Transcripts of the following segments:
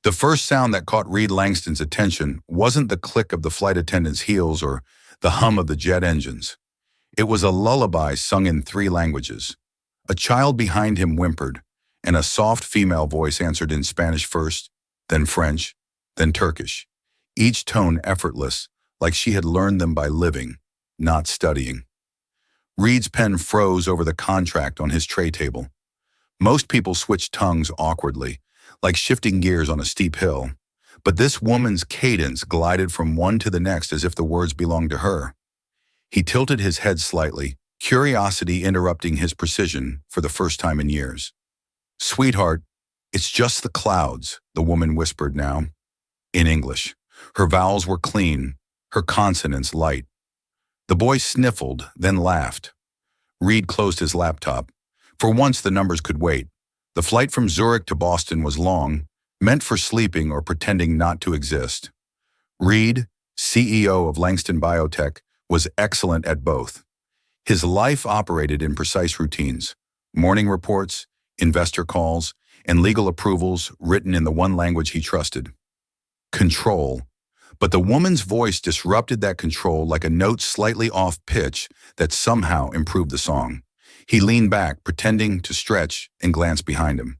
The first sound that caught Reed Langston's attention wasn't the click of the flight attendant's heels or the hum of the jet engines. It was a lullaby sung in 3 languages. A child behind him whimpered, and a soft female voice answered in Spanish first, then French, then Turkish, each tone effortless, like she had learned them by living, not studying. Reed's pen froze over the contract on his tray table. Most people switched tongues awkwardly, like shifting gears on a steep hill, but this woman's cadence glided from one to the next as if the words belonged to her. He tilted his head slightly, curiosity interrupting his precision for the first time in years. "Sweetheart, it's just the clouds," the woman whispered now. In English. Her vowels were clean, her consonants light. The boy sniffled, then laughed. Reed closed his laptop. For once the numbers could wait. The flight from Zurich to Boston was long, meant for sleeping or pretending not to exist. Reed, CEO of Langston Biotech, was excellent at both. His life operated in precise routines: morning reports, investor calls, and legal approvals written in the one language he trusted. Control. But the woman's voice disrupted that control like a note slightly off pitch that somehow improved the song. He leaned back, pretending to stretch, and glanced behind him.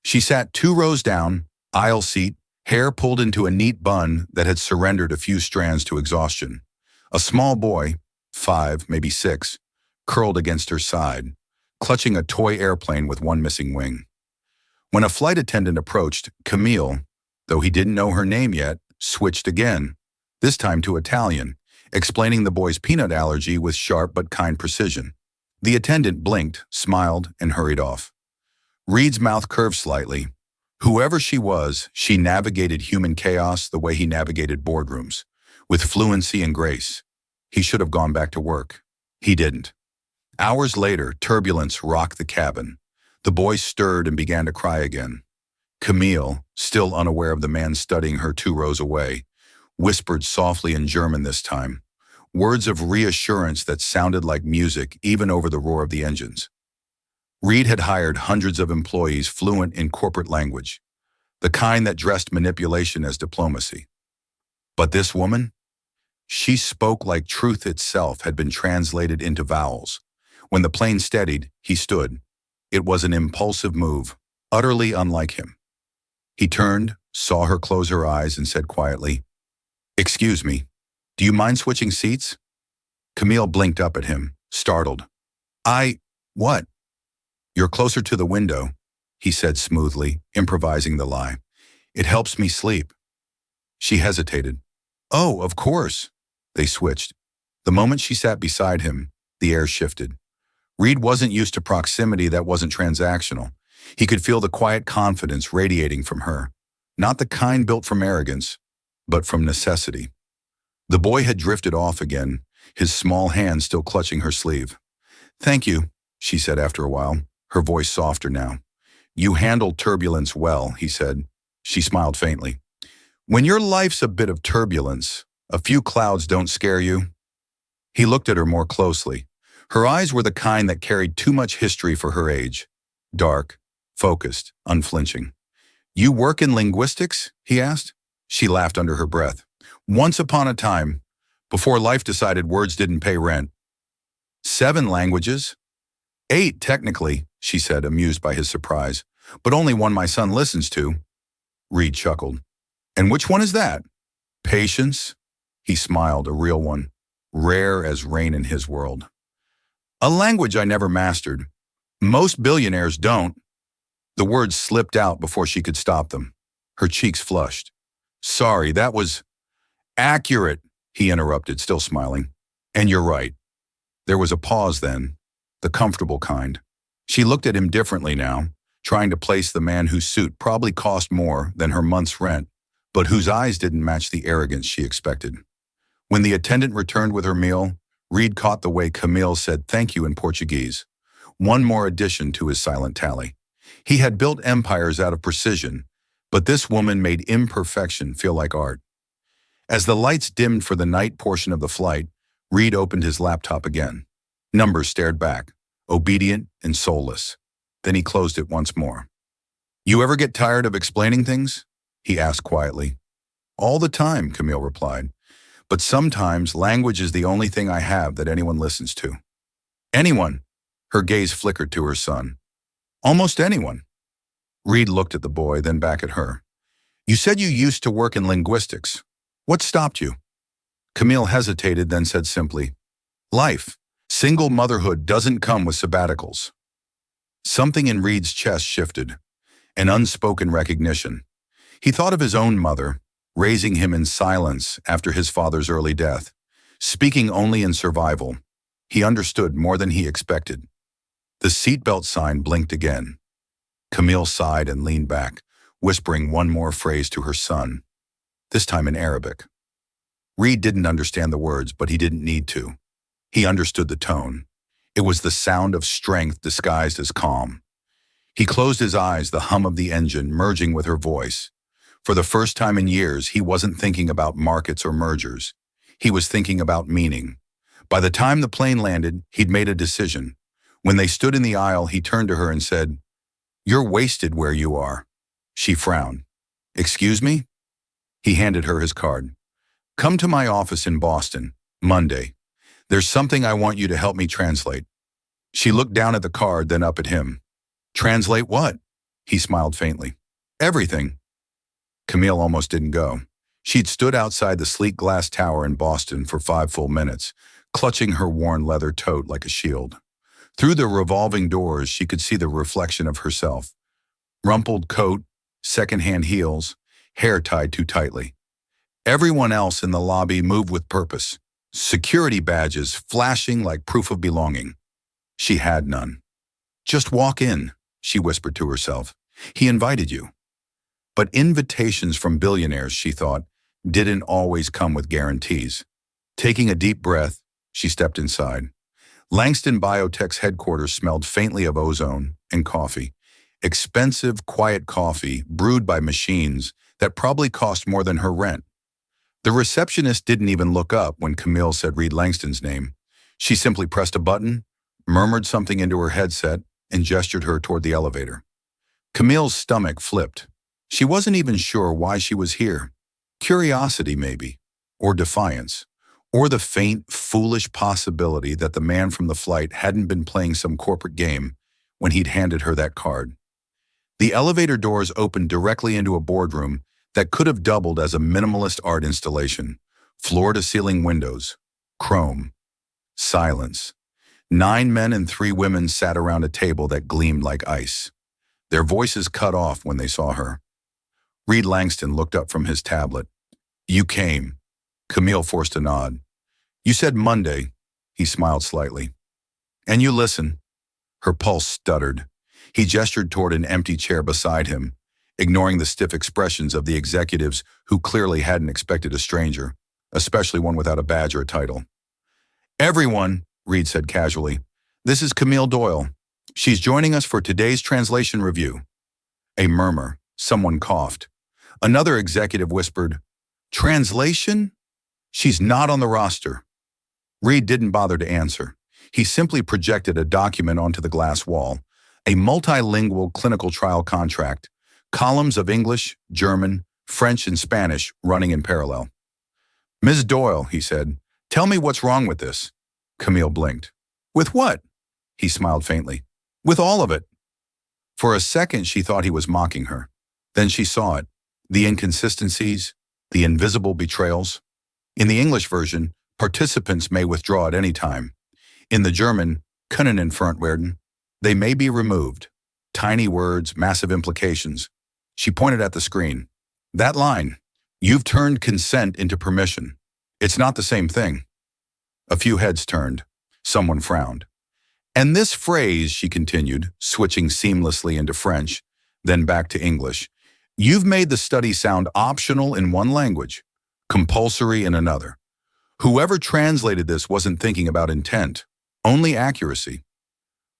She sat 2 rows down, aisle seat, hair pulled into a neat bun that had surrendered a few strands to exhaustion. A small boy, 5, maybe 6, curled against her side, clutching a toy airplane with one missing wing. When a flight attendant approached, Camille, though he didn't know her name yet, switched again, this time to Italian, explaining the boy's peanut allergy with sharp but kind precision. The attendant blinked, smiled, and hurried off. Reed's mouth curved slightly. Whoever she was, she navigated human chaos the way he navigated boardrooms, with fluency and grace. He should have gone back to work. He didn't. Hours later, turbulence rocked the cabin. The boy stirred and began to cry again. Camille, still unaware of the man studying her 2 rows away, whispered softly in German this time, words of reassurance that sounded like music even over the roar of the engines. Reed had hired hundreds of employees fluent in corporate language, the kind that dressed manipulation as diplomacy. But this woman? She spoke like truth itself had been translated into vowels. When the plane steadied, he stood. It was an impulsive move, utterly unlike him. He turned, saw her close her eyes, and said quietly, "Excuse me, do you mind switching seats?" Camille blinked up at him, startled. What? "You're closer to the window," he said smoothly, improvising the lie. "It helps me sleep." She hesitated. "Oh, of course." They switched. The moment she sat beside him, the air shifted. Reed wasn't used to proximity that wasn't transactional. He could feel the quiet confidence radiating from her, not the kind built from arrogance, but from necessity. The boy had drifted off again, his small hand still clutching her sleeve. "Thank you," she said after a while, her voice softer now. "You handled turbulence well," he said. She smiled faintly. "When your life's a bit of turbulence, a few clouds don't scare you?" He looked at her more closely. Her eyes were the kind that carried too much history for her age. Dark, focused, unflinching. "You work in linguistics?" he asked. She laughed under her breath. "Once upon a time, before life decided words didn't pay rent." 7 languages? 8, technically, she said, amused by his surprise, "but only one my son listens to." Reed chuckled. "And which one is that?" "Patience." He smiled, a real one, rare as rain in his world. "A language I never mastered. Most billionaires don't." The words slipped out before she could stop them. Her cheeks flushed. "Sorry, that was accurate," he interrupted, still smiling. "And you're right." There was a pause then, the comfortable kind. She looked at him differently now, trying to place the man whose suit probably cost more than her month's rent, but whose eyes didn't match the arrogance she expected. When the attendant returned with her meal, Reed caught the way Camille said thank you in Portuguese, one more addition to his silent tally. He had built empires out of precision, but this woman made imperfection feel like art. As the lights dimmed for the night portion of the flight, Reed opened his laptop again. Numbers stared back, obedient and soulless. Then he closed it once more. "You ever get tired of explaining things?" he asked quietly. All the time, Camille replied. But sometimes language is the only thing I have that anyone listens to. Anyone. Her gaze flickered to her son. Almost anyone. Reed looked at the boy, then back at her. You said you used to work in linguistics. What stopped you? Camille hesitated, then said simply, life. Single motherhood doesn't come with sabbaticals. Something in Reed's chest shifted, an unspoken recognition. He thought of his own mother, raising him in silence after his father's early death, speaking only in survival. He understood more than he expected. The seatbelt sign blinked again. Camille sighed and leaned back, whispering one more phrase to her son, this time in Arabic. Reed didn't understand the words, but he didn't need to. He understood the tone. It was the sound of strength disguised as calm. He closed his eyes, the hum of the engine merging with her voice. For the first time in years, he wasn't thinking about markets or mergers. He was thinking about meaning. By the time the plane landed, he'd made a decision. When they stood in the aisle, he turned to her and said, You're wasted where you are. She frowned. Excuse me? He handed her his card. Come to my office in Boston, Monday. There's something I want you to help me translate. She looked down at the card, then up at him. Translate what? He smiled faintly. Everything. Camille almost didn't go. She'd stood outside the sleek glass tower in Boston for 5 full minutes, clutching her worn leather tote like a shield. Through the revolving doors, she could see the reflection of herself. Rumpled coat, second-hand heels, hair tied too tightly. Everyone else in the lobby moved with purpose, security badges flashing like proof of belonging. She had none. Just walk in, she whispered to herself. He invited you. But invitations from billionaires, she thought, didn't always come with guarantees. Taking a deep breath, she stepped inside. Langston Biotech's headquarters smelled faintly of ozone and coffee. Expensive, quiet coffee brewed by machines that probably cost more than her rent. The receptionist didn't even look up when Camille said Reed Langston's name. She simply pressed a button, murmured something into her headset, and gestured her toward the elevator. Camille's stomach flipped. She wasn't even sure why she was here. Curiosity, maybe, or defiance, or the faint, foolish possibility that the man from the flight hadn't been playing some corporate game when he'd handed her that card. The elevator doors opened directly into a boardroom that could have doubled as a minimalist art installation. Floor-to-ceiling windows, chrome, silence. 9 men and 3 women sat around a table that gleamed like ice. Their voices cut off when they saw her. Reed Langston looked up from his tablet. You came. Camille forced a nod. You said Monday. He smiled slightly. And you listen. Her pulse stuttered. He gestured toward an empty chair beside him, ignoring the stiff expressions of the executives who clearly hadn't expected a stranger, especially one without a badge or a title. Everyone, Reed said casually, this is Camille Doyle. She's joining us for today's translation review. A murmur. Someone coughed. Another executive whispered, Translation? She's not on the roster. Reed didn't bother to answer. He simply projected a document onto the glass wall, a multilingual clinical trial contract, columns of English, German, French, and Spanish running in parallel. Ms. Doyle, he said, tell me what's wrong with this. Camille blinked. With what? He smiled faintly. With all of it. For a second, she thought he was mocking her. Then she saw it. The inconsistencies, the invisible betrayals. In the English version, participants may withdraw at any time. In the German, können entfernt werden, they may be removed. Tiny words, massive implications. She pointed at the screen. That line, you've turned consent into permission. It's not the same thing. A few heads turned. Someone frowned. And this phrase, she continued, switching seamlessly into French, then back to English. You've made the study sound optional in one language, compulsory in another. Whoever translated this wasn't thinking about intent, only accuracy.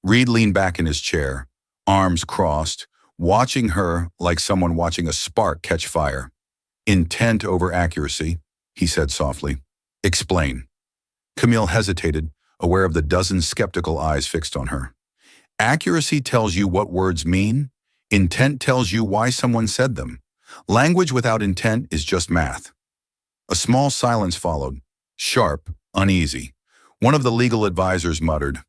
Reed leaned back in his chair, arms crossed, watching her like someone watching a spark catch fire. Intent over accuracy, he said softly. Explain. Camille hesitated, aware of the dozen skeptical eyes fixed on her. Accuracy tells you what words mean. Intent tells you why someone said them. Language without intent is just math. A small silence followed, sharp, uneasy. One of the legal advisors muttered,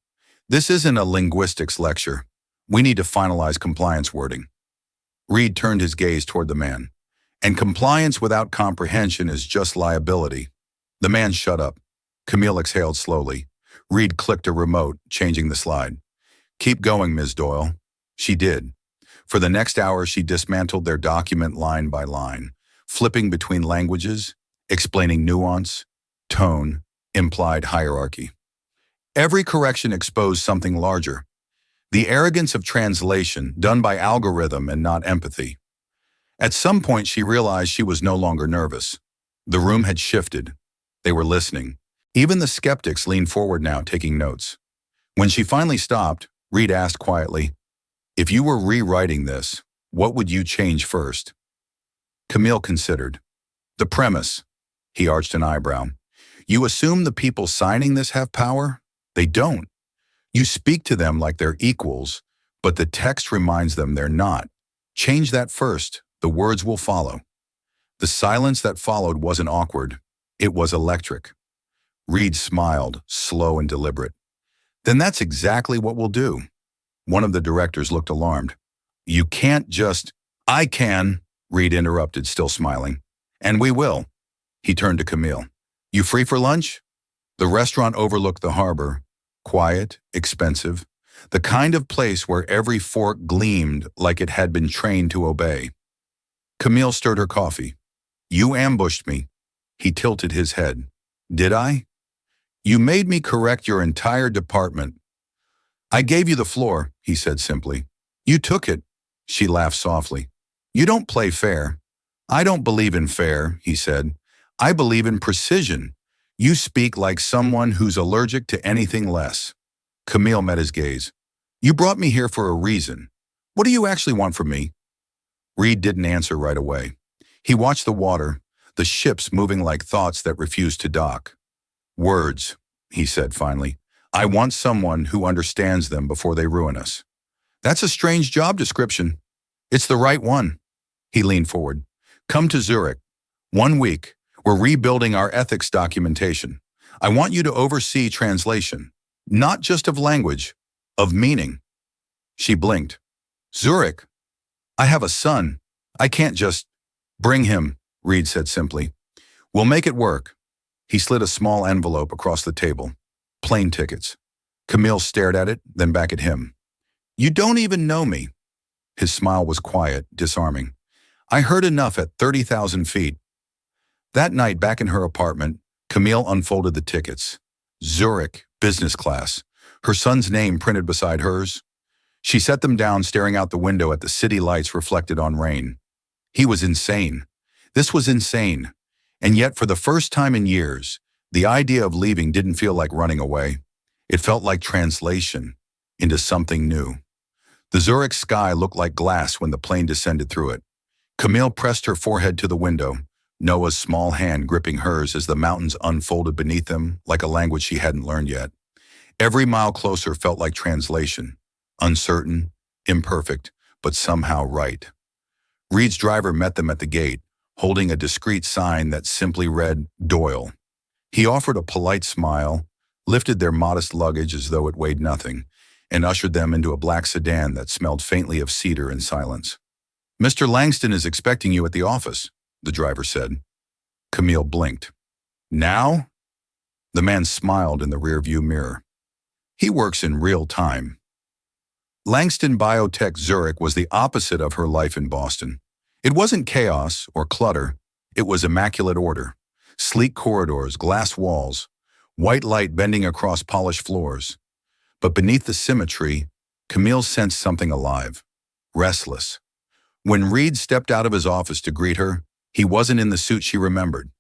"This isn't a linguistics lecture. We need to finalize compliance wording." Reed turned his gaze toward the man. "And compliance without comprehension is just liability." The man shut up. Camille exhaled slowly. Reed clicked a remote, changing the slide. "Keep going, Ms. Doyle." She did. For the next hour, she dismantled their document line by line, flipping between languages, explaining nuance, tone, implied hierarchy. Every correction exposed something larger. The arrogance of translation, done by algorithm and not empathy. At some point, she realized she was no longer nervous. The room had shifted. They were listening. Even the skeptics leaned forward now, taking notes. When she finally stopped, Reed asked quietly, "If you were rewriting this, what would you change first?" Camille considered. "The premise." He arched an eyebrow. "You assume the people signing this have power? They don't. You speak to them like they're equals, but the text reminds them they're not. Change that first. The words will follow." The silence that followed wasn't awkward. It was electric. Reed smiled, slow and deliberate. "Then that's exactly what we'll do." One of the directors looked alarmed. "You can't just—" "I can," Reed interrupted, still smiling. "And we will." He turned to Camille. "You free for lunch?" The restaurant overlooked the harbor, quiet, expensive, the kind of place where every fork gleamed like it had been trained to obey. Camille stirred her coffee. "You ambushed me." He tilted his head. "Did I?" "You made me correct your entire department." "I gave you the floor," he said simply. "You took it." She laughed softly. "You don't play fair." "I don't believe in fair," he said. "I believe in precision. You speak like someone who's allergic to anything less." Camille met his gaze. "You brought me here for a reason. What do you actually want from me?" Reed didn't answer right away. He watched the water, the ships moving like thoughts that refused to dock. "Words," he said finally. "I want someone who understands them before they ruin us." "That's a strange job description." "It's the right one." He leaned forward. "Come to Zurich. 1 week. We're rebuilding our ethics documentation. I want you to oversee translation, not just of language, of meaning." She blinked. "Zurich? I have a son. I can't just—" "Bring him," Reed said simply. "We'll make it work." He slid a small envelope across the table. "Plane tickets." Camille stared at it, then back at him. "You don't even know me." His smile was quiet, disarming. "I heard enough at 30,000 feet." That night, back in her apartment, Camille unfolded the tickets. Zurich, business class. Her son's name printed beside hers. She set them down, staring out the window at the city lights reflected on rain. He was insane. This was insane. And yet, for the first time in years, the idea of leaving didn't feel like running away. It felt like translation into something new. The Zurich sky looked like glass when the plane descended through it. Camille pressed her forehead to the window, Noah's small hand gripping hers as the mountains unfolded beneath them like a language she hadn't learned yet. Every mile closer felt like translation, uncertain, imperfect, but somehow right. Reed's driver met them at the gate, holding a discreet sign that simply read, "Doyle." He offered a polite smile, lifted their modest luggage as though it weighed nothing, and ushered them into a black sedan that smelled faintly of cedar and silence. "Mr. Langston is expecting you at the office," the driver said. Camille blinked. "Now?" The man smiled in the rearview mirror. "He works in real time." Langston Biotech Zurich was the opposite of her life in Boston. It wasn't chaos or clutter. It was immaculate order. Sleek corridors, glass walls, white light bending across polished floors. But beneath the symmetry, Camille sensed something alive, restless. When Reed stepped out of his office to greet her, he wasn't in the suit she remembered.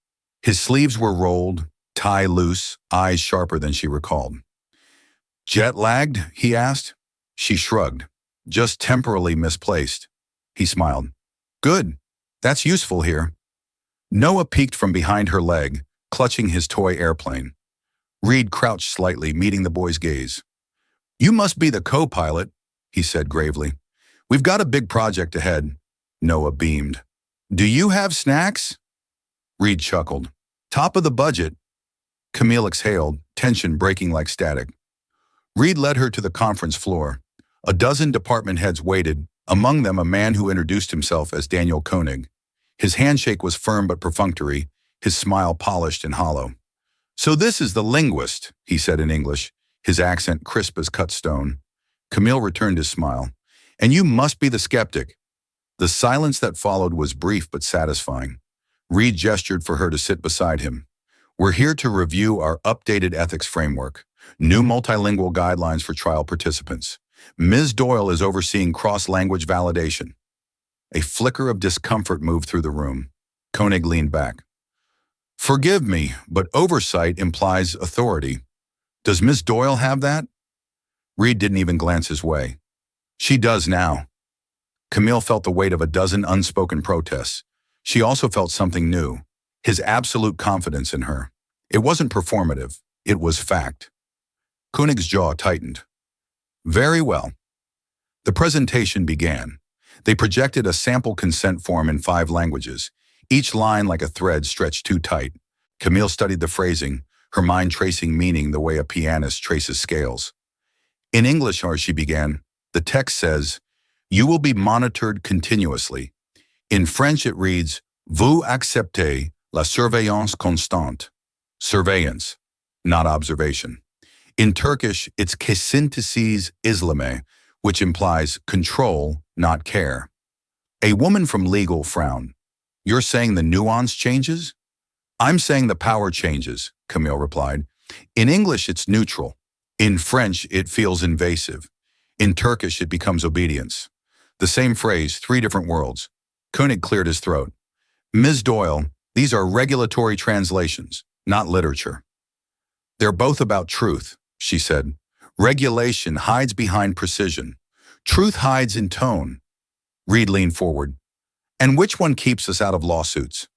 His sleeves were rolled, tie loose, eyes sharper than she recalled. "Jet lagged?" he asked. She shrugged. "Just temporarily misplaced." He smiled. "Good. That's useful here." Noah peeked from behind her leg, clutching his toy airplane. Reed crouched slightly, meeting the boy's gaze. "You must be the co-pilot," he said gravely. "We've got a big project ahead." Noah beamed. Do you have snacks? Reed chuckled. Top of the budget. Camille exhaled, tension breaking like static. Reed led her to the conference floor. A dozen department heads waited, among them a man who introduced himself as Daniel Koenig. His handshake was firm but perfunctory, his smile polished and hollow. So this is the linguist, he said in English, his accent crisp as cut stone. Camille returned his smile. And you must be the skeptic. The silence that followed was brief but satisfying. Reed gestured for her to sit beside him. We're here to review our updated ethics framework, new multilingual guidelines for trial participants. Ms. Doyle is overseeing cross-language validation. A flicker of discomfort moved through the room. Koenig leaned back. Forgive me, but oversight implies authority. Does Ms. Doyle have that? Reed didn't even glance his way. She does now. Camille felt the weight of a dozen unspoken protests. She also felt something new, his absolute confidence in her. It wasn't performative, it was fact. Koenig's jaw tightened. Very well. The presentation began. They projected a sample consent form in 5 languages, each line like a thread stretched too tight. Camille studied the phrasing, her mind tracing meaning the way a pianist traces scales. In English, she began, the text says, you will be monitored continuously. In French, it reads, vous acceptez la surveillance constante. Surveillance, not observation. In Turkish, it's kesintisiz izleme, which implies control, not care. A woman from legal frowned. You're saying the nuance changes? I'm saying the power changes, Camille replied. In English, it's neutral. In French, it feels invasive. In Turkish, it becomes obedience. The same phrase, 3 different worlds. Koenig cleared his throat. Ms. Doyle, these are regulatory translations, not literature. They're both about truth, she said. Regulation hides behind precision. Truth hides in tone. Reed leaned forward. And which one keeps us out of lawsuits?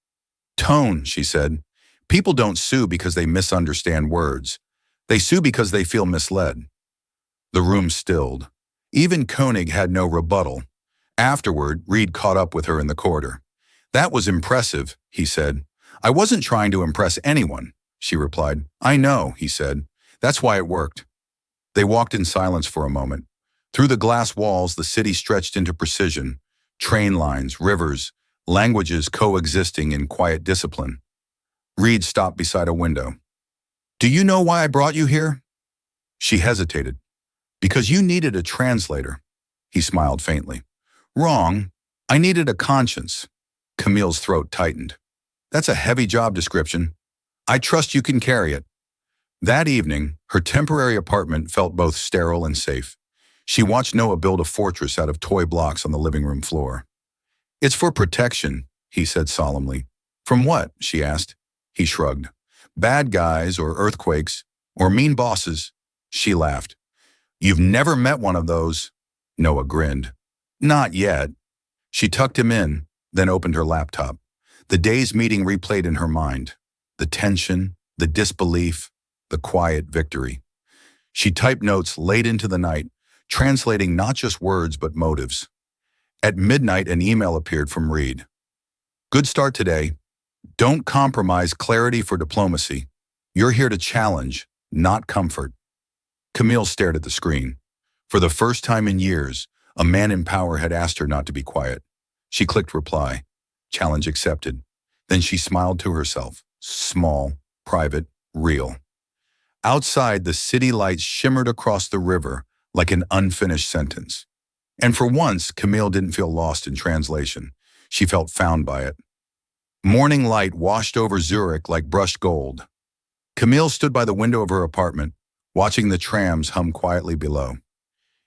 Tone, she said. People don't sue because they misunderstand words. They sue because they feel misled. The room stilled. Even Koenig had no rebuttal. Afterward, Reed caught up with her in the corridor. That was impressive, he said. I wasn't trying to impress anyone, she replied. I know, he said. That's why it worked. They walked in silence for a moment. Through the glass walls, the city stretched into precision. Train lines, rivers, languages coexisting in quiet discipline. Reed stopped beside a window. Do you know why I brought you here? She hesitated. Because you needed a translator. He smiled faintly. Wrong. I needed a conscience. Camille's throat tightened. That's a heavy job description. I trust you can carry it. That evening, her temporary apartment felt both sterile and safe. She watched Noah build a fortress out of toy blocks on the living room floor. It's for protection, he said solemnly. From what? She asked. He shrugged. Bad guys or earthquakes or mean bosses. She laughed. You've never met one of those. Noah grinned. Not yet. She tucked him in, then opened her laptop. The day's meeting replayed in her mind. The tension, the disbelief, the quiet victory. She typed notes late into the night, translating not just words but motives. At midnight, an email appeared from Reed. Good start today. Don't compromise clarity for diplomacy. You're here to challenge, not comfort. Camille stared at the screen. For the first time in years, a man in power had asked her not to be quiet. She clicked reply. Challenge accepted. Then she smiled to herself. Small, private, real. Outside, the city lights shimmered across the river like an unfinished sentence. And for once, Camille didn't feel lost in translation. She felt found by it. Morning light washed over Zurich like brushed gold. Camille stood by the window of her apartment, watching the trams hum quietly below.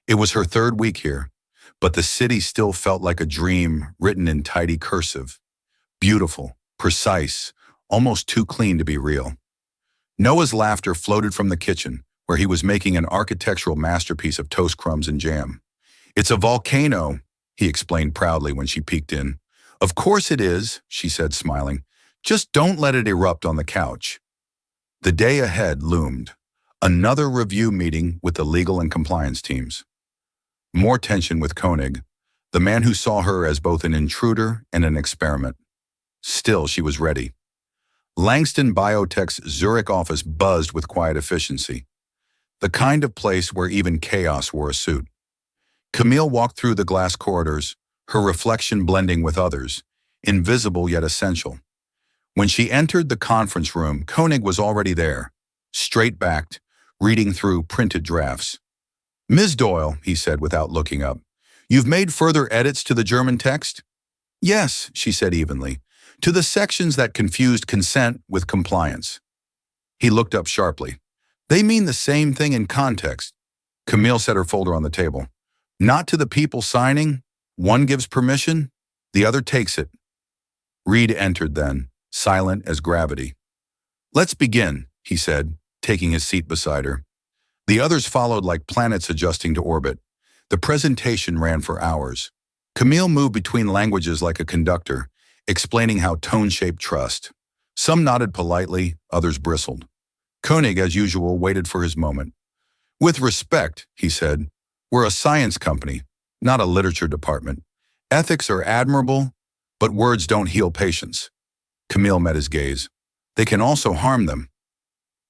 It was her 3rd week here, but the city still felt like a dream written in tidy cursive. Beautiful, precise, almost too clean to be real. Noah's laughter floated from the kitchen, where he was making an architectural masterpiece of toast crumbs and jam. It's a volcano, he explained proudly when she peeked in. Of course it is, she said, smiling. Just don't let it erupt on the couch. The day ahead loomed. Another review meeting with the legal and compliance teams. More tension with Koenig. the man who saw her as both an intruder and an experiment. Still, she was ready. Langston Biotech's Zurich office buzzed with quiet efficiency, the kind of place where even chaos wore a suit. Camille walked through the glass corridors, her reflection blending with others, invisible yet essential. When she entered the conference room, Koenig was already there, straight-backed, reading through printed drafts. "Ms. Doyle," he said without looking up, "you've made further edits to the German text?" "Yes," she said evenly, "to the sections that confused consent with compliance." He looked up sharply. "They mean the same thing in context." Camille set her folder on the table. "Not to the people signing. One gives permission, the other takes it." Reed entered then, silent as gravity. "Let's begin," he said, taking his seat beside her. The others followed like planets adjusting to orbit. The presentation ran for hours. Camille moved between languages like a conductor, explaining how tone shaped trust. Some nodded politely, others bristled. Koenig, as usual, waited for his moment. "With respect," he said, "we're a science company, not a literature department. Ethics are admirable, but words don't heal patients." Camille met his gaze. "They can also harm them."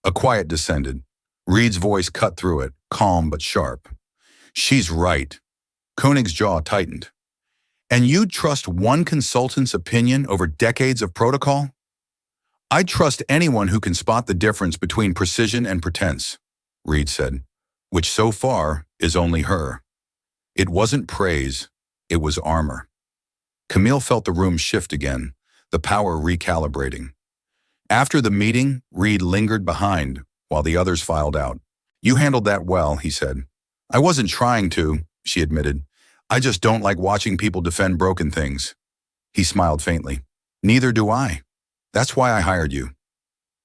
A quiet descended. Reed's voice cut through it, calm but sharp. "She's right." Koenig's jaw tightened. "And you'd trust one consultant's opinion over decades of protocol?" "I'd trust anyone who can spot the difference between precision and pretense," Reed said, "which so far is only her." It wasn't praise, it was armor. Camille felt the room shift again, the power recalibrating. After the meeting, Reed lingered behind while the others filed out. "You handled that well," he said. "I wasn't trying to," she admitted. "I just don't like watching people defend broken things." He smiled faintly. "Neither do I. That's why I hired you."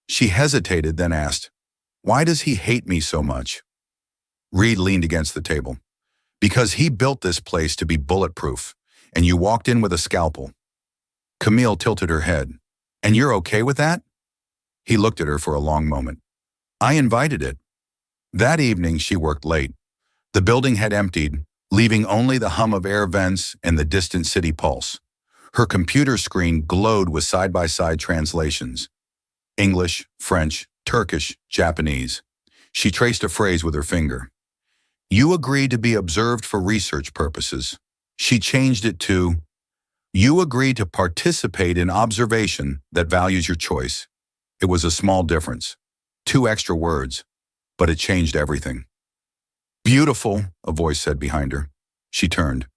She hesitated, then asked, "Why does he hate me so much?" Reed leaned against the table. "Because he built this place to be bulletproof, and you walked in with a scalpel." Camille tilted her head. "And you're okay with that?" He looked at her for a long moment. "I invited it." That evening she worked late. The building had emptied, leaving only the hum of air vents and the distant city pulse. Her computer screen glowed with side-by-side translations. English, French, Turkish, Japanese. She traced a phrase with her finger. "You agree to be observed for research purposes." She changed it to, "You agree to participate in observation that values your choice." It was a small difference. 2 extra words, but it changed everything. "Beautiful," a voice said behind her. She turned.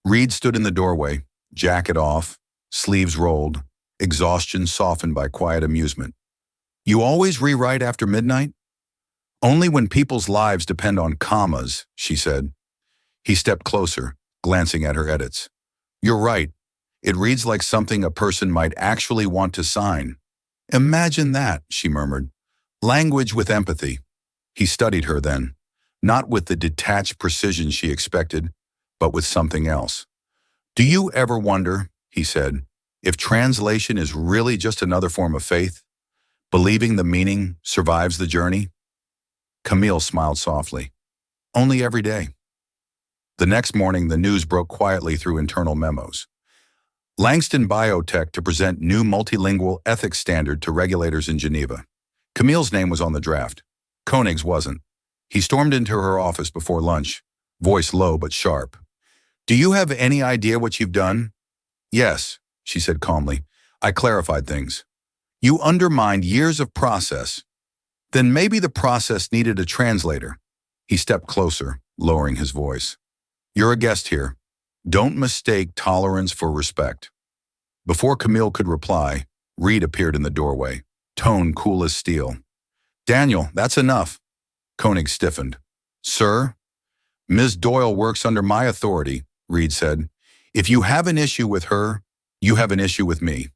Reed stood in the doorway, jacket off, sleeves rolled, exhaustion softened by quiet amusement. "You always rewrite after midnight?" "Only when people's lives depend on commas," she said. He stepped closer, glancing at her edits. "You're right. It reads like something a person might actually want to sign." "Imagine that," she murmured. "Language with empathy." He studied her then, not with the detached precision she expected, but with something else. "Do you ever wonder," he said, "if translation is really just another form of faith? Believing the meaning survives the journey?" Camille smiled softly. "Only every day." The next morning, the news broke quietly through internal memos. Langston Biotech to present new multilingual ethics standard to regulators in Geneva. Camille's name was on the draft. Koenig's wasn't. He stormed into her office before lunch, voice low but sharp. "Do you have any idea what you've done?" "Yes," she said calmly. "I clarified things." "You undermined years of process." "Then maybe the process needed a translator." He stepped closer, lowering his voice. "You're a guest here. Don't mistake tolerance for respect." Before Camille could reply, Reed appeared in the doorway, tone cool as steel. "Daniel, that's enough." Koenig stiffened. "Sir?" "Ms. Doyle works under my authority," Reed said. "If you have an issue with her, you have an issue with me."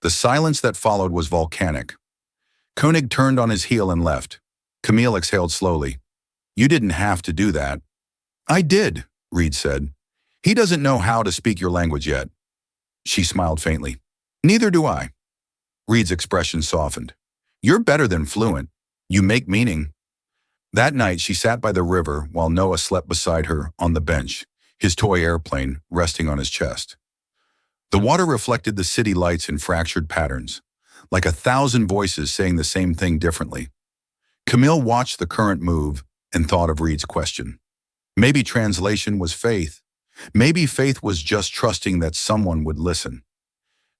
The silence that followed was volcanic. Koenig turned on his heel and left. Camille exhaled slowly. "You didn't have to do that." "I did," Reed said. "He doesn't know how to speak your language yet." She smiled faintly. "Neither do I." Reed's expression softened. "You're better than fluent. You make meaning." That night, she sat by the river while Noah slept beside her on the bench, his toy airplane resting on his chest. The water reflected the city lights in fractured patterns, like 1,000 voices saying the same thing differently. Camille watched the current move and thought of Reed's question. Maybe translation was faith. Maybe faith was just trusting that someone would listen.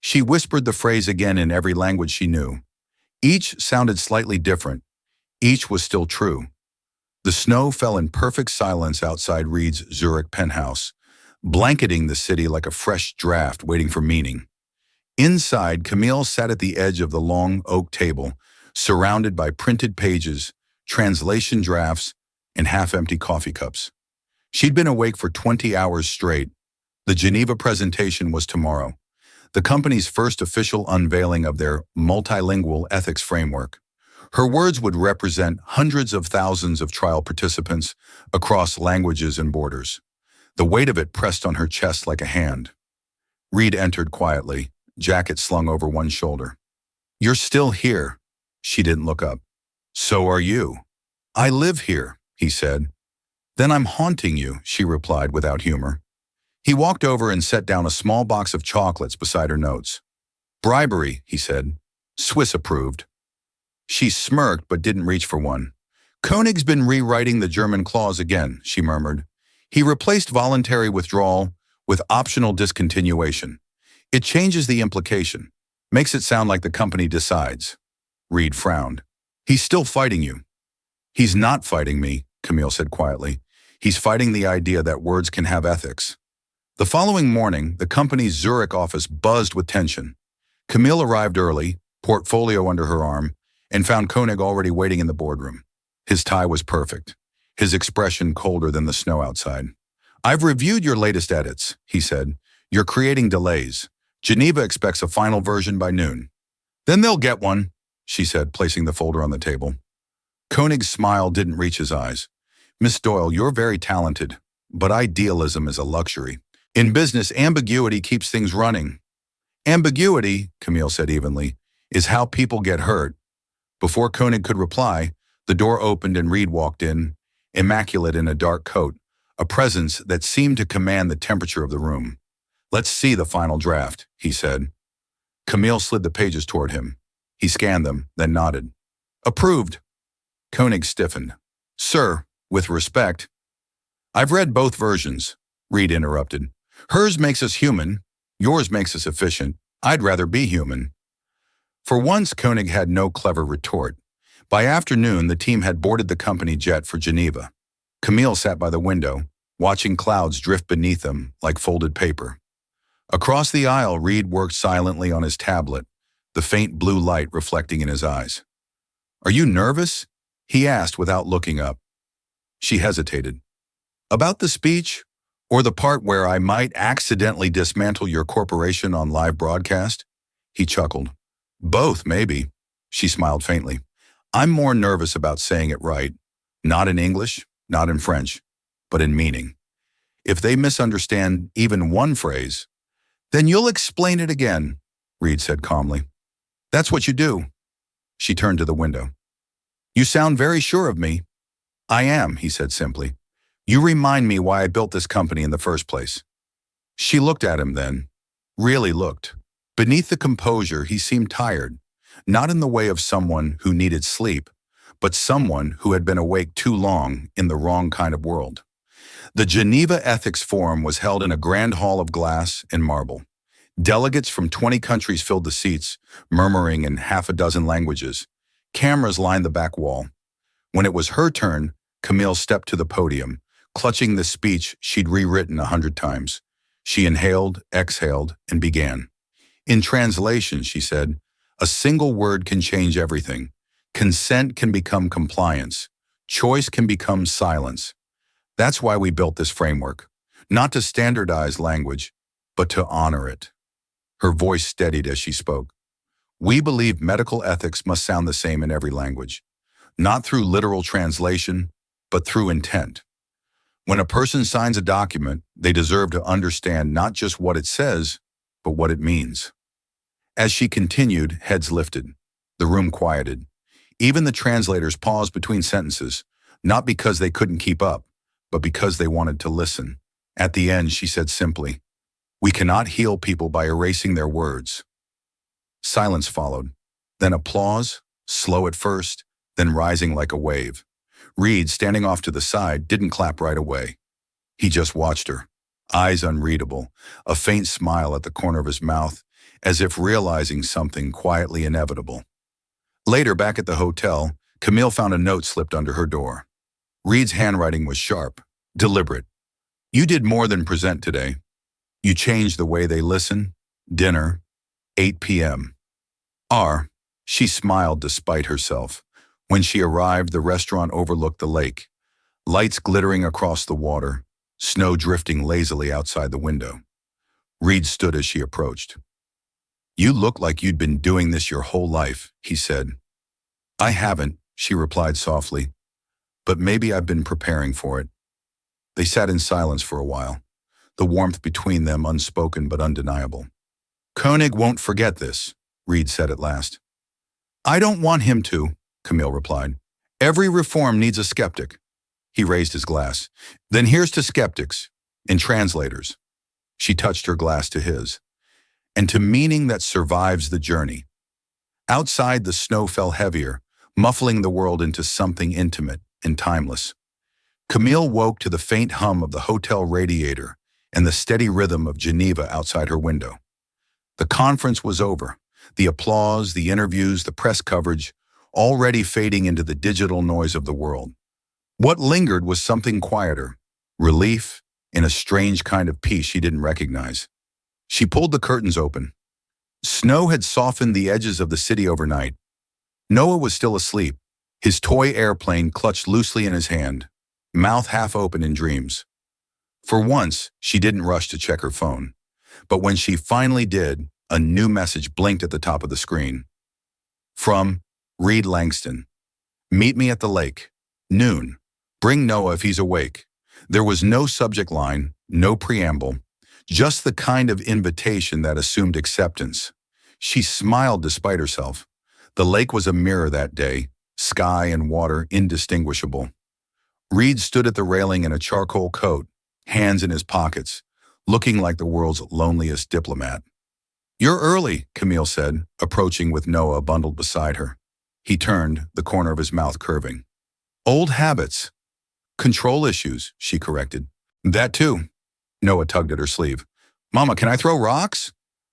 She whispered the phrase again in every language she knew. Each sounded slightly different. Each was still true. The snow fell in perfect silence outside Reed's Zurich penthouse, blanketing the city like a fresh draft waiting for meaning. Inside, Camille sat at the edge of the long oak table, surrounded by printed pages, translation drafts, and half-empty coffee cups. She'd been awake for 20 hours straight. The Geneva presentation was tomorrow, the company's first official unveiling of their multilingual ethics framework. Her words would represent hundreds of thousands of trial participants across languages and borders. The weight of it pressed on her chest like a hand. Reed entered quietly, jacket slung over one shoulder. "You're still here." She didn't look up. "So are you." "I live here," he said. "Then I'm haunting you," she replied without humor. He walked over and set down a small box of chocolates beside her notes. "Bribery," he said. "Swiss approved." She smirked but didn't reach for one. "Koenig's been rewriting the German clause again," she murmured. "He replaced voluntary withdrawal with optional discontinuation. It changes the implication, makes it sound like the company decides." Reed frowned. "He's still fighting you." "He's not fighting me," Camille said quietly. "He's fighting the idea that words can have ethics." The following morning, the company's Zurich office buzzed with tension. Camille arrived early, portfolio under her arm, and found Koenig already waiting in the boardroom. His tie was perfect, his expression colder than the snow outside. "I've reviewed your latest edits," he said. "You're creating delays. Geneva expects a final version by noon." "Then they'll get one," she said, placing the folder on the table. Koenig's smile didn't reach his eyes. "Miss Doyle, you're very talented, but idealism is a luxury. In business, ambiguity keeps things running." "Ambiguity," Camille said evenly, "is how people get hurt." Before Koenig could reply, the door opened and Reed walked in, immaculate in a dark coat, a presence that seemed to command the temperature of the room. "Let's see the final draft," he said. Camille slid the pages toward him. He scanned them, then nodded. "Approved." Koenig stiffened. "Sir, with respect." "I've read both versions," Reed interrupted. "Hers makes us human. Yours makes us efficient. I'd rather be human." For once, Koenig had no clever retort. By afternoon, the team had boarded the company jet for Geneva. Camille sat by the window, watching clouds drift beneath them like folded paper. Across the aisle, Reed worked silently on his tablet, the faint blue light reflecting in his eyes. "Are you nervous?" he asked without looking up. She hesitated. "About the speech? Or the part where I might accidentally dismantle your corporation on live broadcast?" He chuckled. "Both, maybe." She smiled faintly. "I'm more nervous about saying it right. Not in English, not in French, but in meaning. If they misunderstand even one phrase, then you'll explain it again," Reed said calmly. "That's what you do." She turned to the window. "You sound very sure of me." "I am," he said simply. "You remind me why I built this company in the first place." She looked at him then, really looked. Beneath the composure, he seemed tired, not in the way of someone who needed sleep, but someone who had been awake too long in the wrong kind of world. The Geneva Ethics Forum was held in a grand hall of glass and marble. Delegates from 20 countries filled the seats, murmuring in half a dozen languages. Cameras lined the back wall. When it was her turn, Camille stepped to the podium, clutching the speech she'd rewritten 100 times. She inhaled, exhaled, and began. "In translation," she said, "a single word can change everything. Consent can become compliance. Choice can become silence. That's why we built this framework. Not to standardize language, but to honor it." Her voice steadied as she spoke. "We believe medical ethics must sound the same in every language. Not through literal translation, but through intent. When a person signs a document, they deserve to understand not just what it says, but what it means." As she continued, heads lifted. The room quieted. Even the translators paused between sentences, not because they couldn't keep up, but because they wanted to listen. At the end, she said simply, "We cannot heal people by erasing their words." Silence followed, then applause, slow at first, then rising like a wave. Reed, standing off to the side, didn't clap right away. He just watched her, eyes unreadable, a faint smile at the corner of his mouth, as if realizing something quietly inevitable. Later, back at the hotel, Camille found a note slipped under her door. Reed's handwriting was sharp, deliberate. "You did more than present today. You changed the way they listen. Dinner, 8 p.m. R." She smiled despite herself. When she arrived, the restaurant overlooked the lake, lights glittering across the water, snow drifting lazily outside the window. Reed stood as she approached. "You look like you'd been doing this your whole life," he said. "I haven't," she replied softly, "but maybe I've been preparing for it." They sat in silence for a while, the warmth between them unspoken but undeniable. "Koenig won't forget this," Reed said at last. "I don't want him to," Camille replied. "Every reform needs a skeptic." He raised his glass. "Then here's to skeptics and translators." She touched her glass to his. "And to meaning that survives the journey." Outside, the snow fell heavier, muffling the world into something intimate and timeless. Camille woke to the faint hum of the hotel radiator and the steady rhythm of Geneva outside her window. The conference was over. The applause, the interviews, the press coverage, already fading into the digital noise of the world. What lingered was something quieter, relief, and a strange kind of peace she didn't recognize. She pulled the curtains open. Snow had softened the edges of the city overnight. Noah was still asleep, his toy airplane clutched loosely in his hand, mouth half open in dreams. For once, she didn't rush to check her phone. But when she finally did, a new message blinked at the top of the screen. From Reed Langston. "Meet me at the lake. Noon. Bring Noah if he's awake." There was no subject line, no preamble, just the kind of invitation that assumed acceptance. She smiled despite herself. The lake was a mirror that day, sky and water indistinguishable. Reed stood at the railing in a charcoal coat, hands in his pockets, looking like the world's loneliest diplomat. "You're early," Camille said, approaching with Noah bundled beside her. He turned, the corner of his mouth curving. "Old habits." "Control issues," she corrected. "That too." Noah tugged at her sleeve. "Mama, can I throw rocks?"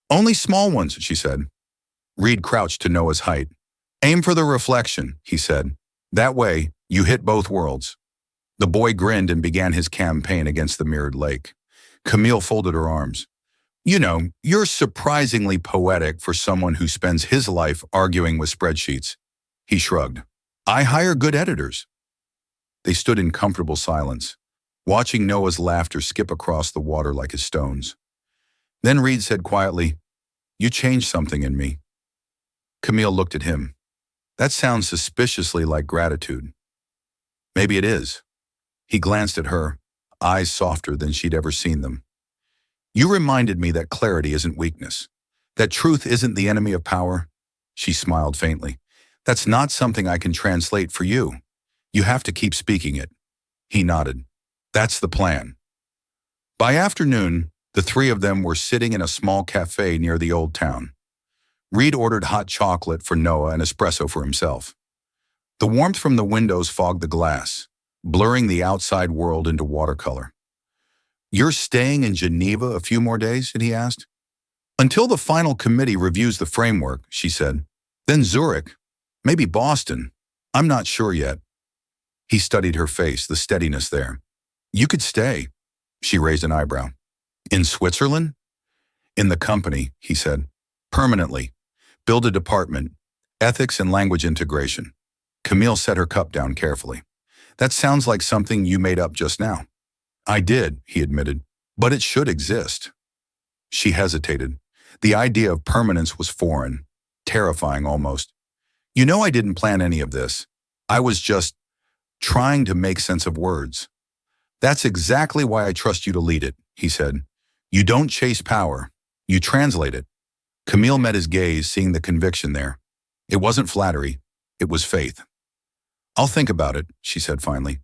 "Only small ones," she said. Reed crouched to Noah's height. "Aim for the reflection," he said. "That way, you hit both worlds." The boy grinned and began his campaign against the mirrored lake. Camille folded her arms. "You know, you're surprisingly poetic for someone who spends his life arguing with spreadsheets." He shrugged. "I hire good editors." They stood in comfortable silence, watching Noah's laughter skip across the water like his stones. Then Reed said quietly, "You changed something in me." Camille looked at him. "That sounds suspiciously like gratitude." "Maybe it is." He glanced at her, eyes softer than she'd ever seen them. "You reminded me that clarity isn't weakness, that truth isn't the enemy of power." She smiled faintly. "That's not something I can translate for you. You have to keep speaking it." He nodded. "That's the plan." By afternoon, the three of them were sitting in a small cafe near the old town. Reed ordered hot chocolate for Noah and espresso for himself. The warmth from the windows fogged the glass, blurring the outside world into watercolor. "You're staying in Geneva a few more days?" he asked. "Until the final committee reviews the framework," she said. "Then Zurich, maybe Boston. I'm not sure yet." He studied her face, the steadiness there. "You could stay." She raised an eyebrow. "In Switzerland?" "In the company," he said. "Permanently. Build a department. Ethics and language integration." Camille set her cup down carefully. "That sounds like something you made up just now." "I did," he admitted, "but it should exist." She hesitated. The idea of permanence was foreign, terrifying almost. "You know I didn't plan any of this. I was just trying to make sense of words." "That's exactly why I trust you to lead it," he said. "You don't chase power. You translate it." Camille met his gaze, seeing the conviction there. It wasn't flattery. It was faith. "I'll think about it," she said finally.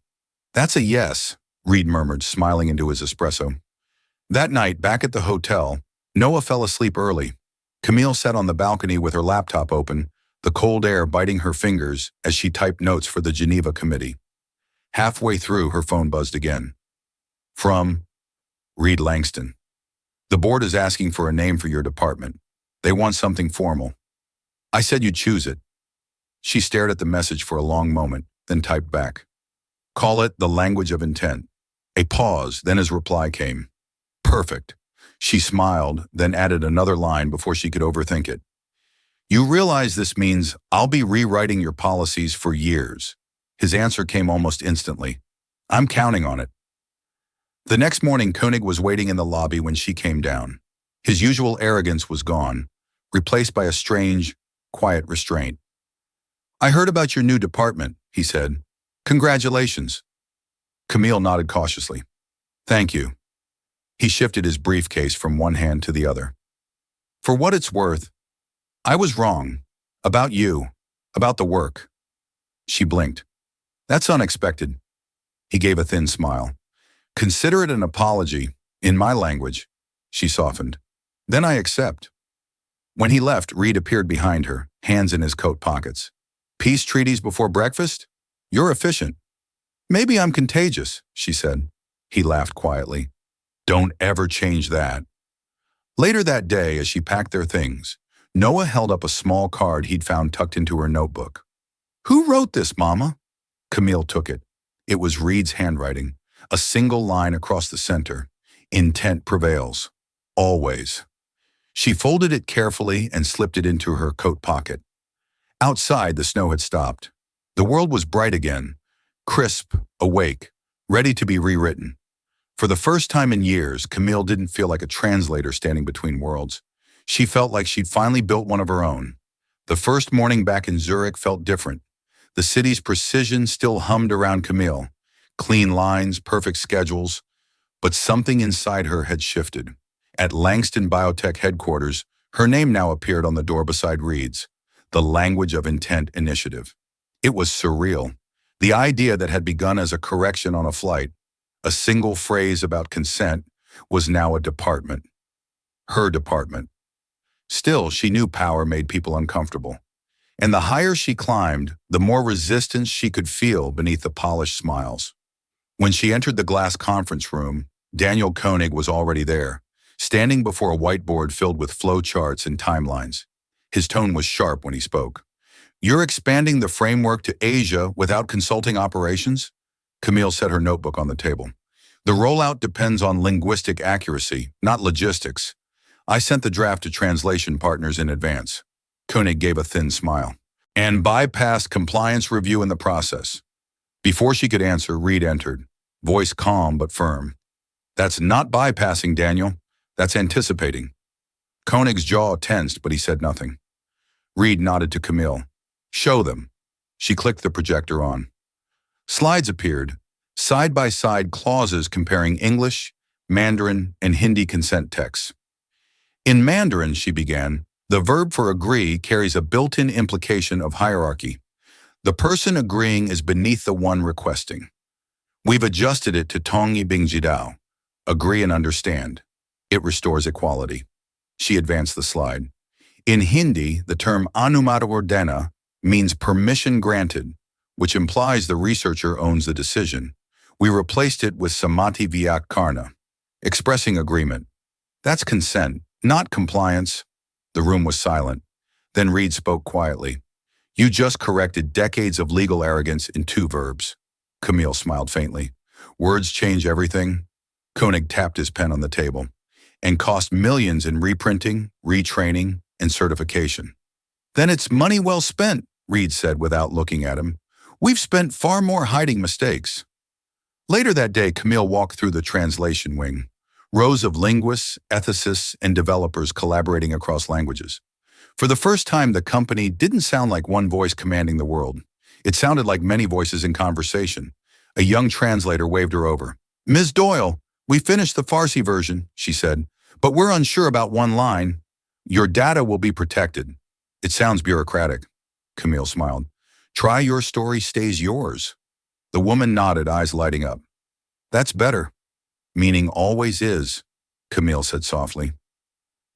"That's a yes," Reed murmured, smiling into his espresso. That night, back at the hotel, Noah fell asleep early. Camille sat on the balcony with her laptop open, the cold air biting her fingers as she typed notes for the Geneva Committee. Halfway through, her phone buzzed again. From Reed Langston. The board is asking for a name for your department. They want something formal. I said you'd choose it. She stared at the message for a long moment, then typed back. Call it the language of intent. A pause, then his reply came. Perfect. She smiled, then added another line before she could overthink it. You realize this means I'll be rewriting your policies for years. His answer came almost instantly. I'm counting on it. The next morning, Koenig was waiting in the lobby when she came down. His usual arrogance was gone, replaced by a strange, quiet restraint. I heard about your new department, he said. Congratulations. Camille nodded cautiously. Thank you. He shifted his briefcase from one hand to the other. For what it's worth, I was wrong. About you. About the work. She blinked. That's unexpected. He gave a thin smile. Consider it an apology, in my language. She softened. Then I accept. When he left, Reed appeared behind her, hands in his coat pockets. Peace treaties before breakfast? You're efficient. Maybe I'm contagious, she said. He laughed quietly. Don't ever change that. Later that day, as she packed their things, Noah held up a small card he'd found tucked into her notebook. Who wrote this, Mama? Camille took it. It was Reed's handwriting, a single line across the center. Intent prevails. Always. She folded it carefully and slipped it into her coat pocket. Outside, the snow had stopped. The world was bright again, crisp, awake, ready to be rewritten. For the first time in years, Camille didn't feel like a translator standing between worlds. She felt like she'd finally built one of her own. The first morning back in Zurich felt different. The city's precision still hummed around Camille. Clean lines, perfect schedules. But something inside her had shifted. At Langston Biotech headquarters, her name now appeared on the door beside Reed's, the Language of Intent Initiative. It was surreal. The idea that had begun as a correction on a flight, a single phrase about consent, was now a department. Her department. Still, she knew power made people uncomfortable. And the higher she climbed, the more resistance she could feel beneath the polished smiles. When she entered the glass conference room, Daniel Koenig was already there, standing before a whiteboard filled with flow charts and timelines. His tone was sharp when he spoke. You're expanding the framework to Asia without consulting operations? Camille set her notebook on the table. The rollout depends on linguistic accuracy, not logistics. I sent the draft to translation partners in advance. Koenig gave a thin smile. And bypassed compliance review in the process. Before she could answer, Reed entered, voice calm but firm. That's not bypassing, Daniel. That's anticipating. Koenig's jaw tensed, but he said nothing. Reed nodded to Camille. Show them. She clicked the projector on. Slides appeared, side-by-side clauses comparing English, Mandarin, and Hindi consent texts. In Mandarin, she began, the verb for agree carries a built-in implication of hierarchy. The person agreeing is beneath the one requesting. We've adjusted it to Tongyi Bingjidao, agree and understand. It restores equality. She advanced the slide. In Hindi, the term Anumata Ordena means permission granted, which implies the researcher owns the decision. We replaced it with Samati Vyak Karna, expressing agreement. That's consent, not compliance. The room was silent. Then Reed spoke quietly. You just corrected decades of legal arrogance in 2 verbs. Camille smiled faintly. Words change everything. Koenig tapped his pen on the table. And cost millions in reprinting, retraining, and certification. Then it's money well spent, Reed said without looking at him. We've spent far more hiding mistakes. Later that day, Camille walked through the translation wing. Rows of linguists, ethicists, and developers collaborating across languages. For the first time, the company didn't sound like one voice commanding the world. It sounded like many voices in conversation. A young translator waved her over. Ms. Doyle, we finished the Farsi version, she said, but we're unsure about one line. Your data will be protected. It sounds bureaucratic. Camille smiled. Try your story stays yours. The woman nodded, eyes lighting up. That's better. Meaning always is. Camille said softly.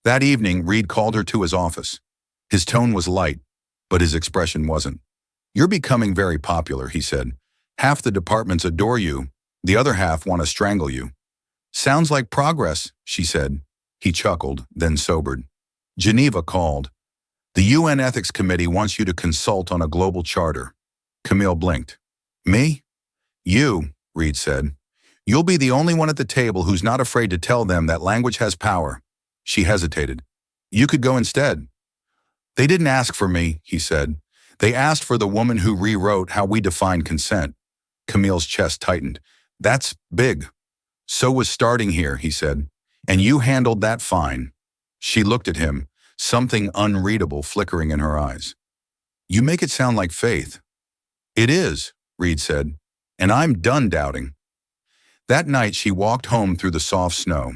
That evening, Reed called her to his office. His tone was light, but his expression wasn't. You're becoming very popular, he said. Half the departments adore you. The other half want to strangle you. Sounds like progress, she said. He chuckled, then sobered. Geneva called. The UN Ethics Committee wants you to consult on a global charter. Camille blinked. Me? You, Reed said. You'll be the only one at the table who's not afraid to tell them that language has power. She hesitated. You could go instead. They didn't ask for me, he said. They asked for the woman who rewrote how we define consent. Camille's chest tightened. That's big. So was starting here, he said. And you handled that fine. She looked at him, something unreadable flickering in her eyes. You make it sound like faith. It is, Reed said, and I'm done doubting. That night she walked home through the soft snow.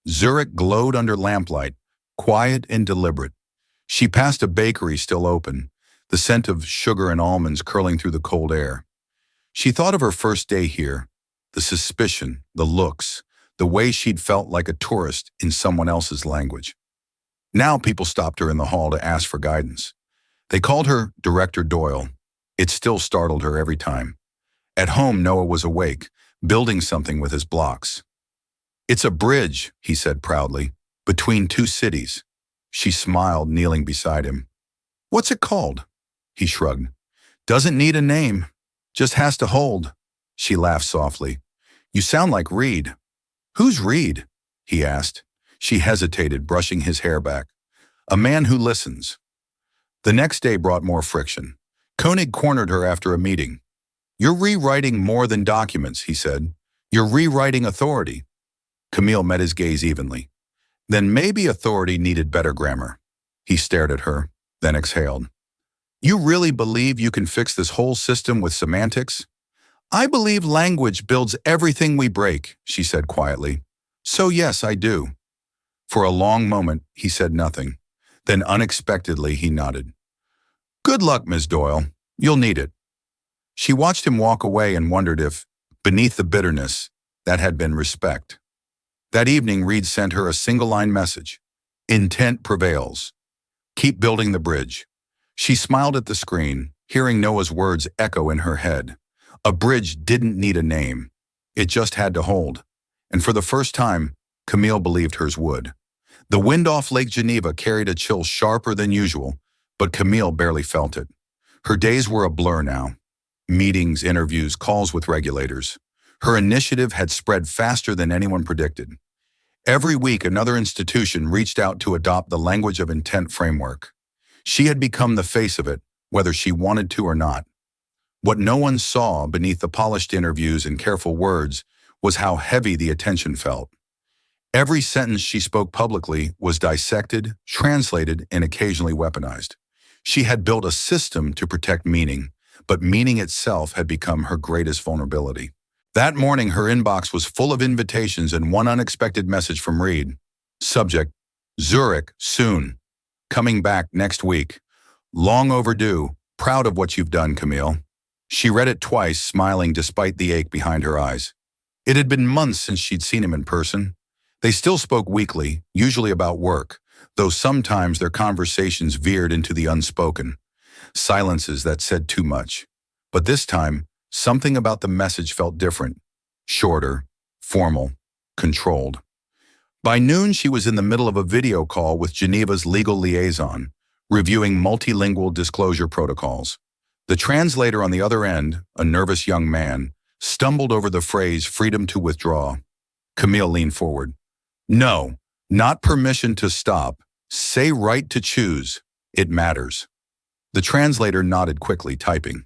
Zurich glowed under lamplight, quiet and deliberate. She passed a bakery still open, the scent of sugar and almonds curling through the cold air. She thought of her first day here, the suspicion, the looks, the way she'd felt like a tourist in someone else's language. Now people stopped her in the hall to ask for guidance. They called her Director Doyle. It still startled her every time. At home, Noah was awake, building something with his blocks. It's a bridge, he said proudly, between two cities. She smiled, kneeling beside him. What's it called? He shrugged. Doesn't need a name, just has to hold. She laughed softly. You sound like Reed. Who's Reed? He asked. She hesitated, brushing his hair back. A man who listens. The next day brought more friction. Koenig cornered her after a meeting. You're rewriting more than documents, he said. You're rewriting authority. Camille met his gaze evenly. Then maybe authority needed better grammar. He stared at her, then exhaled. You really believe you can fix this whole system with semantics? I believe language builds everything we break, she said quietly. So yes, I do. For a long moment, he said nothing. Then unexpectedly, he nodded. Good luck, Ms. Doyle. You'll need it. She watched him walk away and wondered if, beneath the bitterness, that had been respect. That evening, Reed sent her a single-line message. Intent prevails. Keep building the bridge. She smiled at the screen, hearing Noah's words echo in her head. A bridge didn't need a name. It just had to hold. And for the first time, Camille believed hers would. The wind off Lake Geneva carried a chill sharper than usual, but Camille barely felt it. Her days were a blur now. Meetings, interviews, calls with regulators. Her initiative had spread faster than anyone predicted. Every week, another institution reached out to adopt the language of intent framework. She had become the face of it, whether she wanted to or not. What no one saw beneath the polished interviews and careful words was how heavy the attention felt. Every sentence she spoke publicly was dissected, translated, and occasionally weaponized. She had built a system to protect meaning, but meaning itself had become her greatest vulnerability. That morning, her inbox was full of invitations and one unexpected message from Reed. Subject, Zurich, soon. Coming back next week. Long overdue. Proud of what you've done, Camille. She read it twice, smiling despite the ache behind her eyes. It had been months since she'd seen him in person. They still spoke weekly, usually about work, though sometimes their conversations veered into the unspoken. Silences that said too much. But this time, something about the message felt different. Shorter, formal, controlled. By noon, she was in the middle of a video call with Geneva's legal liaison, reviewing multilingual disclosure protocols. The translator on the other end, a nervous young man, stumbled over the phrase freedom to withdraw. Camille leaned forward. No, not permission to stop. Say right to choose. It matters. The translator nodded quickly, typing.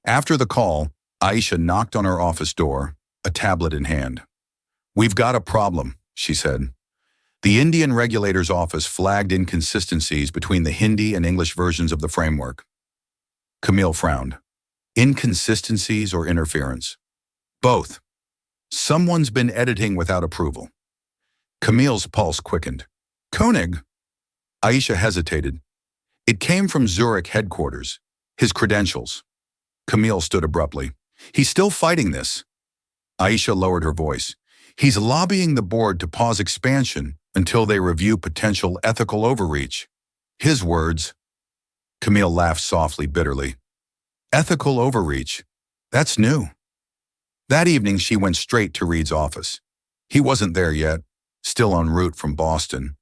After the call, Aisha knocked on her office door, a tablet in hand. We've got a problem, she said. The Indian regulator's office flagged inconsistencies between the Hindi and English versions of the framework. Camille frowned. Inconsistencies or interference? Both. Someone's been editing without approval. Camille's pulse quickened. Koenig? Aisha hesitated. It came from Zurich headquarters. His credentials. Camille stood abruptly. He's still fighting this. Aisha lowered her voice. He's lobbying the board to pause expansion until they review potential ethical overreach. His words. Camille laughed softly, bitterly. Ethical overreach? That's new. That evening, she went straight to Reed's office. He wasn't there yet, still en route from Boston,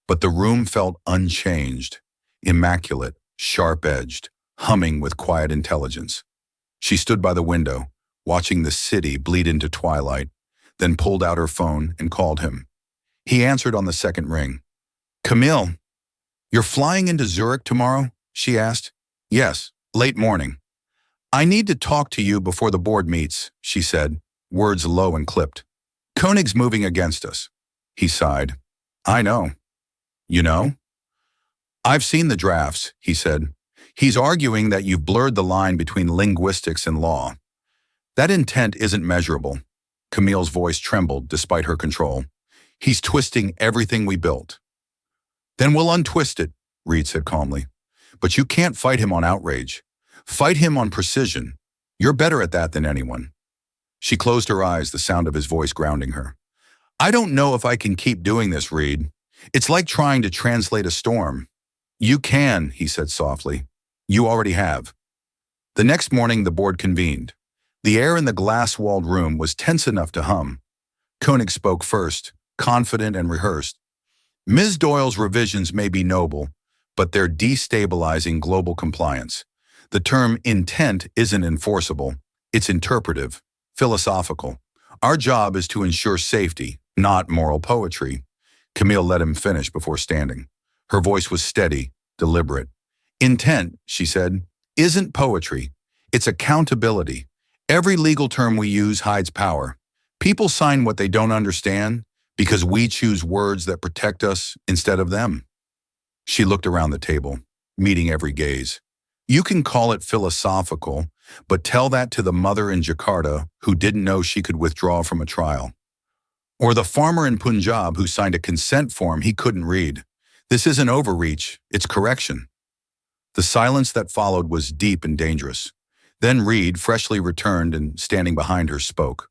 but the room felt unchanged, immaculate, sharp-edged, humming with quiet intelligence. She stood by the window, watching the city bleed into twilight, then pulled out her phone and called him. He answered on the second ring. "Camille, you're flying into Zurich tomorrow?" she asked. "Yes, late morning." "I need to talk to you before the board meets," she said, words low and clipped. "Koenig's moving against us." He sighed. "I know." "You know?" "I've seen the drafts," he said. "He's arguing that you've blurred the line between linguistics and law. That intent isn't measurable." Camille's voice trembled despite her control. "He's twisting everything we built." "Then we'll untwist it," Reed said calmly. "But you can't fight him on outrage. Fight him on precision. You're better at that than anyone." She closed her eyes, the sound of his voice grounding her. "I don't know if I can keep doing this, Reed. It's like trying to translate a storm." "You can," he said softly. "You already have." The next morning, the board convened. The air in the glass-walled room was tense enough to hum. Koenig spoke first, confident and rehearsed. "Ms. Doyle's revisions may be noble, but they're destabilizing global compliance. The term intent isn't enforceable. It's interpretive, philosophical. Our job is to ensure safety, not moral poetry." Camille let him finish before standing. Her voice was steady, deliberate. "Intent," she said, "isn't poetry. It's accountability. Every legal term we use hides power. People sign what they don't understand because we choose words that protect us instead of them." She looked around the table, meeting every gaze. "You can call it philosophical, but tell that to the mother in Jakarta who didn't know she could withdraw from a trial. Or the farmer in Punjab who signed a consent form he couldn't read. This isn't overreach, it's correction." The silence that followed was deep and dangerous. Then Reed, freshly returned and standing behind her, spoke.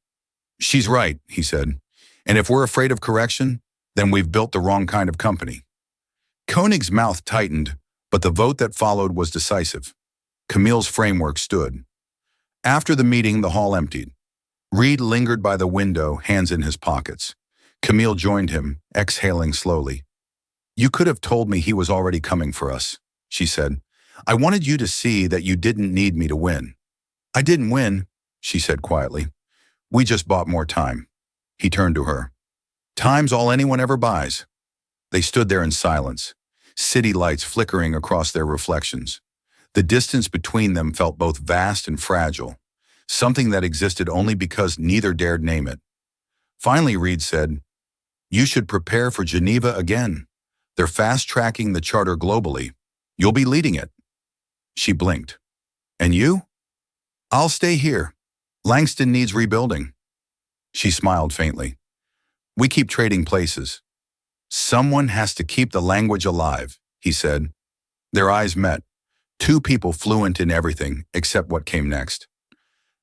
"She's right," he said. "And if we're afraid of correction, then we've built the wrong kind of company." Koenig's mouth tightened, but the vote that followed was decisive. Camille's framework stood. After the meeting, the hall emptied. Reed lingered by the window, hands in his pockets. Camille joined him, exhaling slowly. "You could have told me he was already coming for us," she said. "I wanted you to see that you didn't need me to win." "I didn't win," she said quietly. "We just bought more time." He turned to her. "Time's all anyone ever buys." They stood there in silence, city lights flickering across their reflections. The distance between them felt both vast and fragile, something that existed only because neither dared name it. Finally, Reed said, "You should prepare for Geneva again. They're fast-tracking the charter globally. You'll be leading it." She blinked. "And you?" "I'll stay here. Langston needs rebuilding." She smiled faintly. "We keep trading places." "Someone has to keep the language alive," he said. Their eyes met, two people fluent in everything except what came next.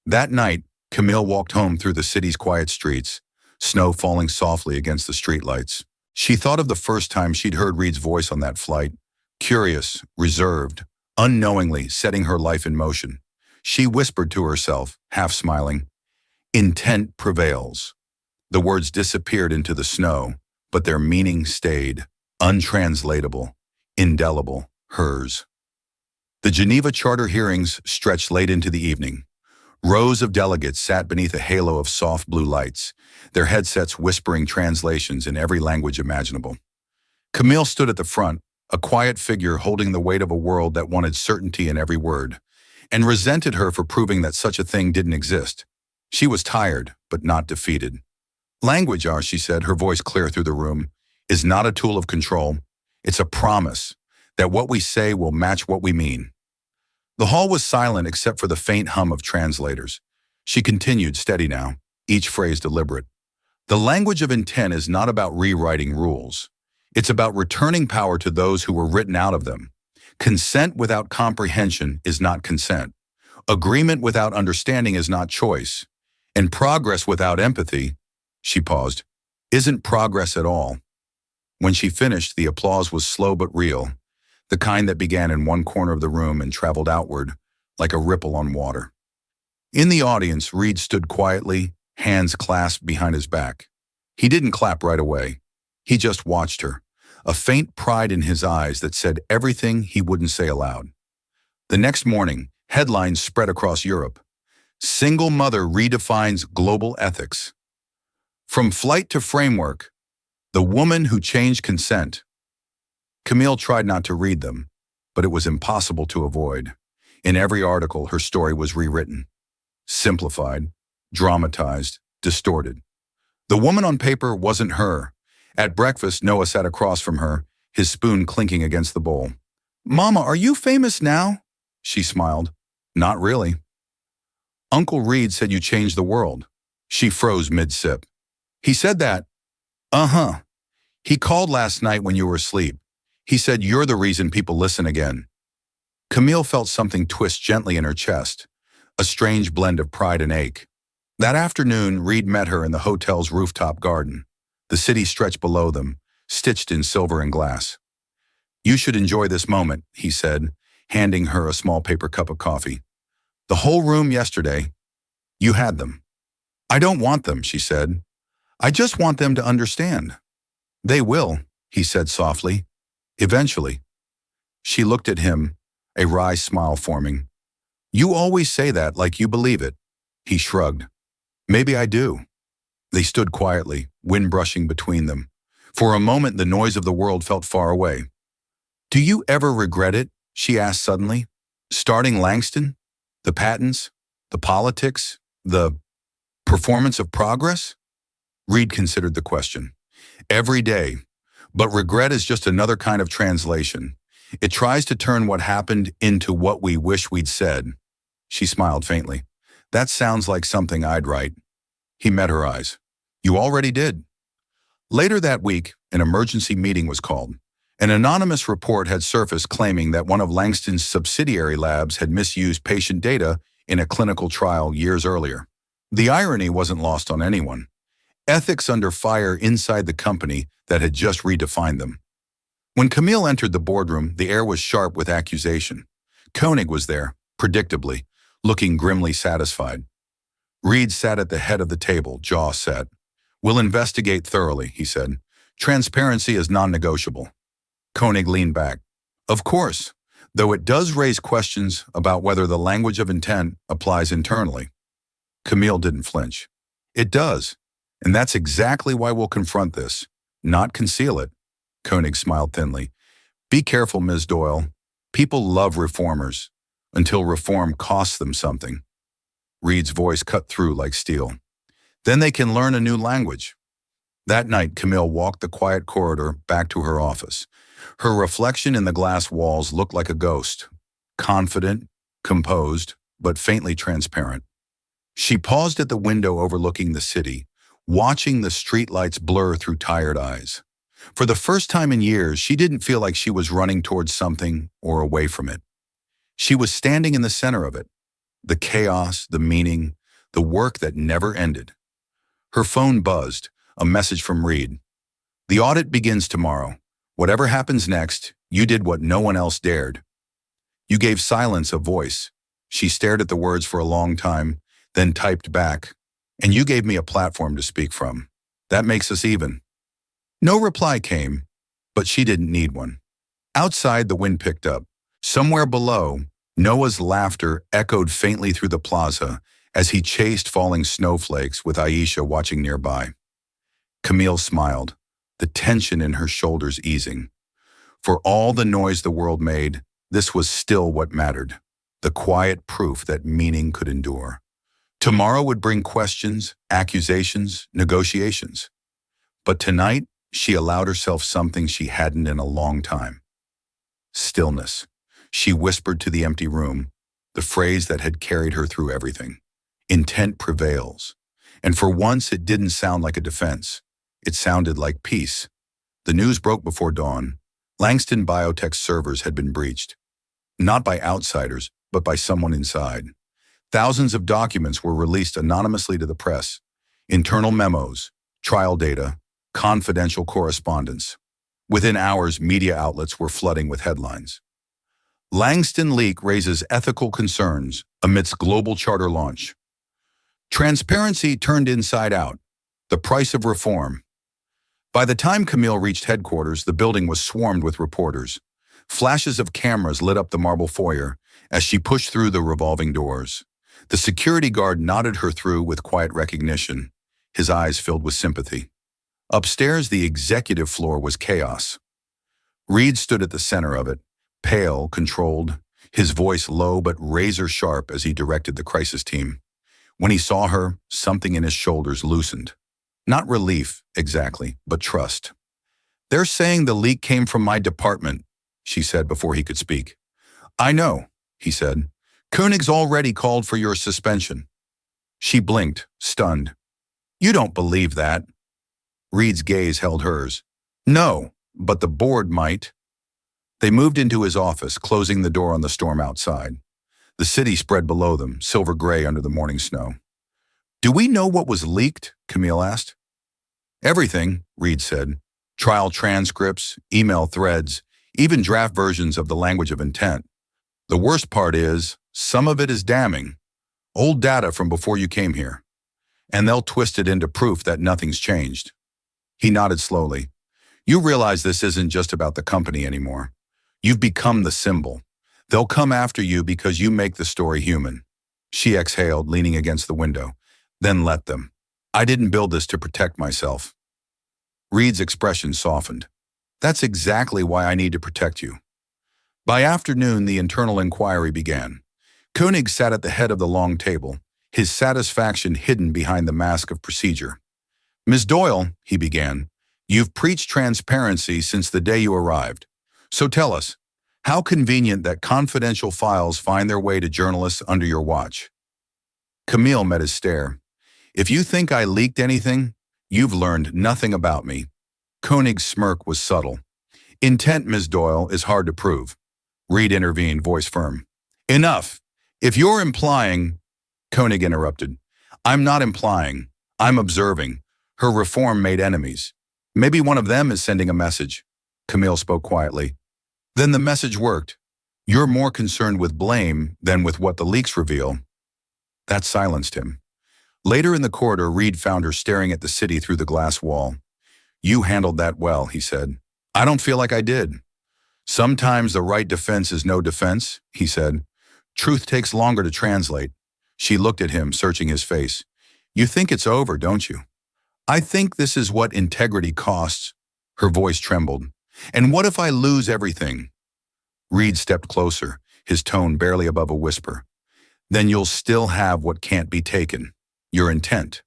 That night, Camille walked home through the city's quiet streets, snow falling softly against the streetlights. She thought of the first time she'd heard Reed's voice on that flight, curious, reserved, unknowingly setting her life in motion. She whispered to herself, half smiling, "Intent prevails." The words disappeared into the snow, but their meaning stayed, untranslatable, indelible, hers. The Geneva Charter hearings stretched late into the evening. Rows of delegates sat beneath a halo of soft blue lights, their headsets whispering translations in every language imaginable. Camille stood at the front, a quiet figure holding the weight of a world that wanted certainty in every word, and resented her for proving that such a thing didn't exist. She was tired, but not defeated. "Language, she said, her voice clear through the room, "is not a tool of control. It's a promise that what we say will match what we mean." The hall was silent except for the faint hum of translators. She continued, steady now, each phrase deliberate. "The language of intent is not about rewriting rules. It's about returning power to those who were written out of them. Consent without comprehension is not consent. Agreement without understanding is not choice. And progress without empathy She paused. Isn't progress at all. When she finished, the applause was slow but real, the kind that began in one corner of the room and traveled outward, like a ripple on water. In the audience, Reed stood quietly, hands clasped behind his back. He didn't clap right away. He just watched her, a faint pride in his eyes that said everything he wouldn't say aloud. The next morning, headlines spread across Europe. Single mother redefines global ethics. From flight to framework, the woman who changed consent. Camille tried not to read them, but it was impossible to avoid. In every article, her story was rewritten, simplified, dramatized, distorted. The woman on paper wasn't her. At breakfast, Noah sat across from her, his spoon clinking against the bowl. "Mama, are you famous now?" She smiled. "Not really." "Uncle Reed said you changed the world." She froze mid-sip. "He said that?" "Uh-huh. He called last night when you were asleep. He said you're the reason people listen again." Camille felt something twist gently in her chest, a strange blend of pride and ache. That afternoon, Reed met her in the hotel's rooftop garden. The city stretched below them, stitched in silver and glass. "You should enjoy this moment," he said, handing her a small paper cup of coffee. "The whole room yesterday, you had them." "I don't want them," she said. "I just want them to understand." "They will," he said softly. "Eventually." She looked at him, a wry smile forming. "You always say that like you believe it." He shrugged. "Maybe I do." They stood quietly, wind brushing between them. For a moment, the noise of the world felt far away. "Do you ever regret it?" she asked suddenly. "Starting Langston? The patents? The politics? The performance of progress?" Reed considered the question. "Every day. But regret is just another kind of translation. It tries to turn what happened into what we wish we'd said." She smiled faintly. "That sounds like something I'd write." He met her eyes. "You already did." Later that week, an emergency meeting was called. An anonymous report had surfaced claiming that one of Langston's subsidiary labs had misused patient data in a clinical trial years earlier. The irony wasn't lost on anyone. Ethics under fire inside the company that had just redefined them. When Camille entered the boardroom, the air was sharp with accusation. Koenig was there, predictably, looking grimly satisfied. Reed sat at the head of the table, jaw set. "We'll investigate thoroughly," he said. "Transparency is non-negotiable." Koenig leaned back. "Of course, though it does raise questions about whether the language of intent applies internally." Camille didn't flinch. "It does, and that's exactly why we'll confront this, not conceal it." Koenig smiled thinly. "Be careful, Ms. Doyle. People love reformers, until reform costs them something." Reed's voice cut through like steel. "Then they can learn a new language." That night, Camille walked the quiet corridor back to her office. Her reflection in the glass walls looked like a ghost, confident, composed, but faintly transparent. She paused at the window overlooking the city, watching the streetlights blur through tired eyes. For the first time in years, she didn't feel like she was running towards something or away from it. She was standing in the center of it, the chaos, the meaning, the work that never ended. Her phone buzzed, a message from Reed. "The audit begins tomorrow. Whatever happens next, you did what no one else dared. You gave silence a voice." She stared at the words for a long time, then typed back, "And you gave me a platform to speak from. That makes us even." No reply came, but she didn't need one. Outside, the wind picked up. Somewhere below, Noah's laughter echoed faintly through the plaza as he chased falling snowflakes with Aisha watching nearby. Camille smiled, the tension in her shoulders easing. For all the noise the world made, this was still what mattered, the quiet proof that meaning could endure. Tomorrow would bring questions, accusations, negotiations. But tonight, she allowed herself something she hadn't in a long time. Stillness. She whispered to the empty room, the phrase that had carried her through everything. Intent prevails. And for once, it didn't sound like a defense. It sounded like peace. The news broke before dawn. Langston Biotech's servers had been breached. Not by outsiders, but by someone inside. Thousands of documents were released anonymously to the press. Internal memos, trial data, confidential correspondence. Within hours, media outlets were flooding with headlines. Langston leak raises ethical concerns amidst global charter launch. Transparency turned inside out. The price of reform. By the time Camille reached headquarters, the building was swarmed with reporters. Flashes of cameras lit up the marble foyer as she pushed through the revolving doors. The security guard nodded her through with quiet recognition, his eyes filled with sympathy. Upstairs, the executive floor was chaos. Reed stood at the center of it, pale, controlled, his voice low but razor-sharp as he directed the crisis team. When he saw her, something in his shoulders loosened. Not relief, exactly, but trust. "They're saying the leak came from my department," she said before he could speak. "I know," he said. "Koenig's already called for your suspension." She blinked, stunned. "You don't believe that?" Reed's gaze held hers. "No, but the board might." They moved into his office, closing the door on the storm outside. The city spread below them, silver gray under the morning snow. "Do we know what was leaked?" Camille asked. "Everything," Reed said. "Trial transcripts, email threads, even draft versions of the language of intent. The worst part is, some of it is damning. Old data from before you came here. And they'll twist it into proof that nothing's changed." He nodded slowly. "You realize this isn't just about the company anymore. You've become the symbol. They'll come after you because you make the story human." She exhaled, leaning against the window. "Then let them. I didn't build this to protect myself." Reed's expression softened. "That's exactly why I need to protect you." By afternoon, the internal inquiry began. Koenig sat at the head of the long table, his satisfaction hidden behind the mask of procedure. "Ms. Doyle," he began, "you've preached transparency since the day you arrived. So tell us, how convenient that confidential files find their way to journalists under your watch." Camille met his stare. "If you think I leaked anything, you've learned nothing about me." Koenig's smirk was subtle. "Intent, Ms. Doyle, is hard to prove." Reed intervened, voice firm. "Enough. If you're implying—" Koenig interrupted. "I'm not implying. I'm observing. Her reform made enemies. Maybe one of them is sending a message." Camille spoke quietly. "Then the message worked. You're more concerned with blame than with what the leaks reveal." That silenced him. Later in the corridor, Reed found her staring at the city through the glass wall. "You handled that well," he said. "I don't feel like I did." "Sometimes the right defense is no defense," he said. "Truth takes longer to translate." She looked at him, searching his face. "You think it's over, don't you?" "I think this is what integrity costs." Her voice trembled. "And what if I lose everything?" Reed stepped closer, his tone barely above a whisper. "Then you'll still have what can't be taken. Your intent."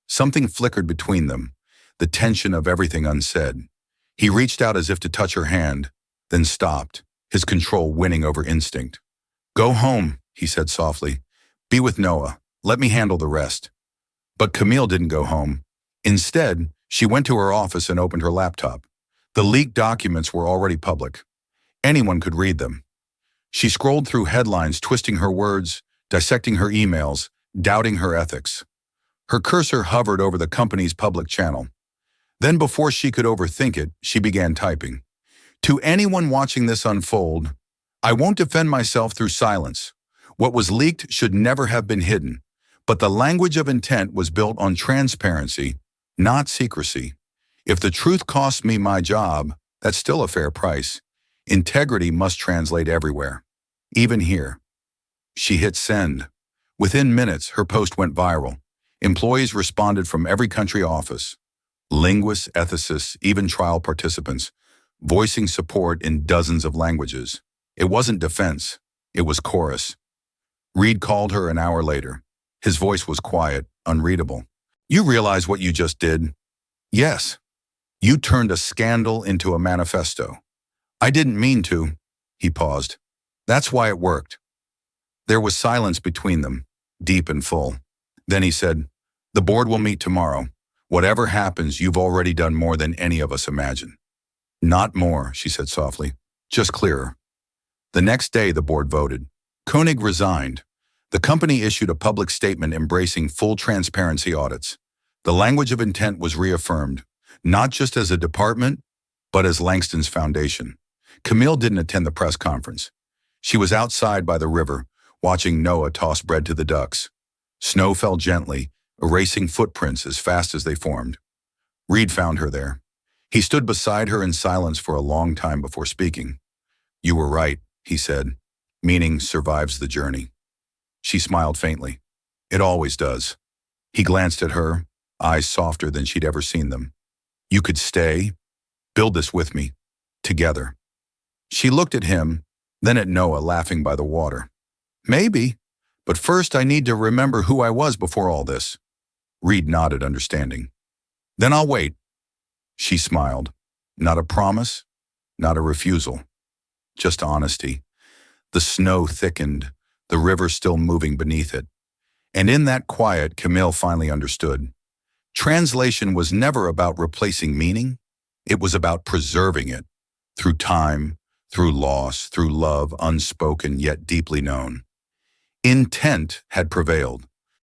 Something flickered between them, the tension of everything unsaid. He reached out as if to touch her hand, then stopped, his control winning over instinct. "Go home," he said softly. "Be with Noah. Let me handle the rest." But Camille didn't go home. Instead, she went to her office and opened her laptop. The leaked documents were already public. Anyone could read them. She scrolled through headlines, twisting her words, dissecting her emails, doubting her ethics. Her cursor hovered over the company's public channel. Then, before she could overthink it, she began typing. "To anyone watching this unfold, I won't defend myself through silence. What was leaked should never have been hidden. But the language of intent was built on transparency, not secrecy. If the truth costs me my job, that's still a fair price. Integrity must translate everywhere, even here." She hit send. Within minutes, her post went viral. Employees responded from every country office. Linguists, ethicists, even trial participants, voicing support in dozens of languages. It wasn't defense, it was chorus. Reed called her an hour later. His voice was quiet, unreadable. "You realize what you just did?" "Yes." "You turned a scandal into a manifesto." "I didn't mean to." He paused. "That's why it worked." There was silence between them, deep and full. Then he said, "The board will meet tomorrow. Whatever happens, you've already done more than any of us imagine." "Not more," she said softly, "just clearer." The next day, the board voted. Koenig resigned. The company issued a public statement embracing full transparency audits. The language of intent was reaffirmed, not just as a department, but as Langston's foundation. Camille didn't attend the press conference. She was outside by the river, watching Noah toss bread to the ducks. Snow fell gently, erasing footprints as fast as they formed. Reed found her there. He stood beside her in silence for a long time before speaking. "You were right," he said. "Meaning survives the journey." She smiled faintly. "It always does." He glanced at her, eyes softer than she'd ever seen them. "You could stay, build this with me, together." She looked at him, then at Noah laughing by the water. "Maybe, but first I need to remember who I was before all this." Reed nodded, understanding. "Then I'll wait." She smiled. Not a promise, not a refusal, just honesty. The snow thickened, the river still moving beneath it. And in that quiet, Camille finally understood. Translation was never about replacing meaning. It was about preserving it, through time, through loss, through love unspoken yet deeply known. Intent had prevailed.